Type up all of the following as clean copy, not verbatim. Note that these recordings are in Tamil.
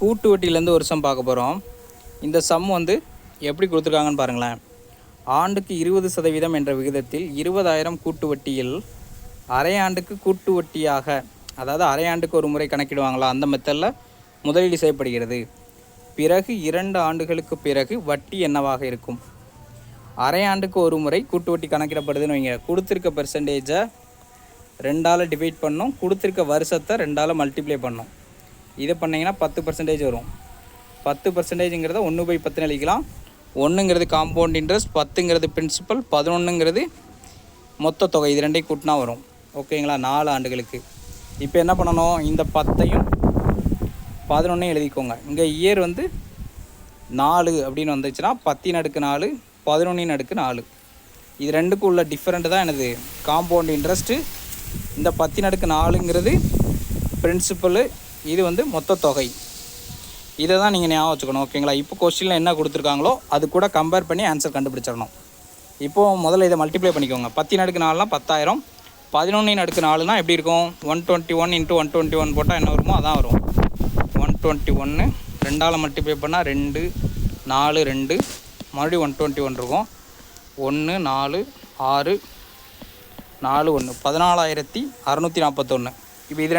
கூட்டு வட்டியிலேருந்து ஒரு சம் பார்க்க போகிறோம். இந்த சம் வந்து எப்படி கொடுத்துருக்காங்கன்னு பாருங்களேன். ஆண்டுக்கு 20% என்ற விகிதத்தில் 20,000 கூட்டு வட்டியில் அரையாண்டுக்கு கூட்டு வட்டியாக, அதாவது அரையாண்டுக்கு ஒரு முறை கணக்கிடுவாங்களா, அந்த மெத்தடில் முதலீடு செய்யப்படுகிறது. பிறகு 2 ஆண்டுகளுக்கு பிறகு வட்டி என்னவாக இருக்கும்? அரையாண்டுக்கு ஒரு முறை கூட்டு வட்டி கணக்கிடப்படுதுன்னு வைங்க. கொடுத்துருக்க பெர்சன்டேஜை 2ஆல் டிவைட் பண்ணணும், கொடுத்துருக்க வருஷத்தை 2ஆல் மல்டிப்ளை பண்ணணும். இதை பண்ணிங்கன்னா 10% வரும். 10%ங்கிறத 1/10 எழுதிக்கலாம். 1ங்கிறது காம்பவுண்ட் இன்ட்ரெஸ்ட், 10ங்கிறது பிரின்சிபல், 11ங்கிறது மொத்த தொகை. இது ரெண்டையும் கூட்டினா வரும். ஓகேங்களா? 4 ஆண்டுகளுக்கு. இப்போ என்ன பண்ணணும்? இந்த 10ஐயும் 11ஐயும் எழுதிக்கோங்க. இங்கே இயர் வந்து 4 அப்படின்னு வந்துச்சுன்னா 10/4 11/4. இது ரெண்டுக்கும் உள்ள டிஃப்ரெண்ட் தான் எனது காம்பவுண்ட் இன்ட்ரெஸ்ட்டு. இந்த 10/4ங்கிறது பிரின்சிபலு, இது வந்து மொத்த தொகை. இதை தான் நீங்கள் ஞாபகம் வச்சுக்கணும். ஓகேங்களா? இப்போ கொஸ்டினில் என்ன கொடுத்துருக்காங்களோ அது கூட கம்பேர் பண்ணி ஆன்சர் கண்டுபிடிச்சிடணும். இப்போது முதல்ல இதை மல்டிப்ளை பண்ணிக்கோங்க. 10/4னா 10,000, 11/4னா எப்படி இருக்கும்? 121 × 121 போட்டால் என்ன வருமோ அதான் வரும். 121 2ஆல் மல்டிப்ளை பண்ணால் 2 4 2 மறுபடியும் 121 இருக்கும். 1 4 6 4 1 14,641. இப்போ இது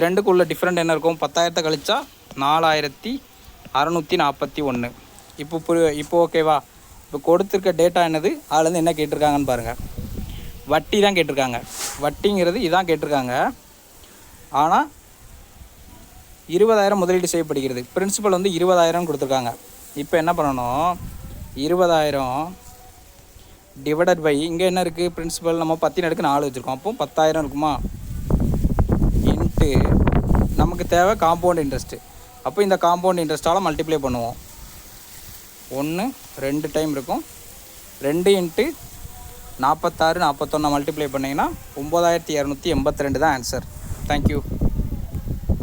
ரெண்டுக்கு உள்ள டிஃப்ரெண்ட் என்ன இருக்கும்? 10,000 கழிச்சா 4,641. இப்போ ஓகேவா? இப்போ கொடுத்துருக்க டேட்டா என்னது, அதுலேருந்து என்ன கேட்டிருக்காங்கன்னு பாருங்கள். வட்டி தான் கேட்டிருக்காங்க. வட்டிங்கிறது இதான் கேட்டிருக்காங்க. ஆனால் 20,000 முதலீடு செய்யப்படுகிறது. பிரின்சிபல் வந்து 20,000 கொடுத்துருக்காங்க. இப்போ என்ன பண்ணணும்? 20,000 டிவைடட் பை, இங்கே என்ன இருக்குது? பிரின்சிபல் நம்ம 10/4 வச்சுருக்கோம். அப்போ 10,000 இருக்குமா? இன்ட்டு நமக்கு தேவை காம்பவுண்ட் இன்ட்ரெஸ்ட்டு. அப்போ இந்த காம்பவுண்ட் இன்ட்ரெஸ்ட்டால் மல்டிப்ளை பண்ணுவோம். 1 2 டைம் இருக்கும். 2 × 46 41 மல்டிப்ளை பண்ணிங்கன்னா 9,282 தான் ஆன்சர். தேங்க்யூ.